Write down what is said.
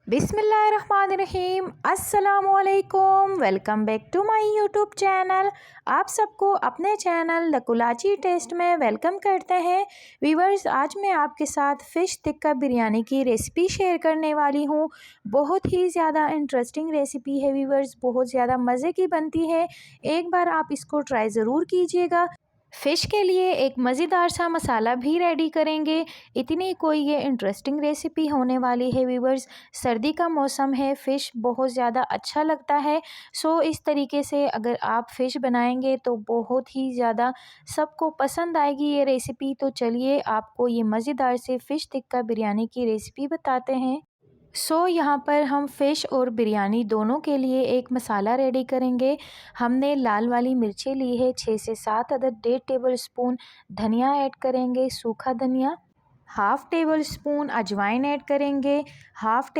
बिस्मिल्लाहिर्रहमानिर्रहीम अस्सलामुअलैकुम। Welcome back to my YouTube channel. आप सबको अपने चैनल द कुलाची टेस्ट में वेलकम करते हैं। वीवर्स, आज मैं आपके साथ फ़िश टिक्का बिरयानी की रेसिपी शेयर करने वाली हूँ। बहुत ही ज़्यादा इंटरेस्टिंग रेसिपी है वीवर्स, बहुत ज़्यादा मज़े की बनती है। एक बार आप इसको ट्राई ज़रूर कीजिएगा। फ़िश के लिए एक मज़ेदार सा मसाला भी रेडी करेंगे। इतनी कोई ये इंटरेस्टिंग रेसिपी होने वाली है वीवर्स। सर्दी का मौसम है, फ़िश बहुत ज़्यादा अच्छा लगता है। सो इस तरीके से अगर आप फ़िश बनाएंगे तो बहुत ही ज़्यादा सबको पसंद आएगी ये रेसिपी। तो चलिए आपको ये मज़ेदार से फ़िश टिक्का बिरयानी की रेसिपी बताते हैं। यहाँ पर हम फ़िश और बिरयानी दोनों के लिए एक मसाला रेडी करेंगे। हमने लाल वाली मिर्चें ली है 6 से 7 अदद। 1.5 टेबल स्पून धनिया ऐड करेंगे, सूखा धनिया। हाफ़ टेबल स्पून अजवाइन ऐड करेंगे। हाफ़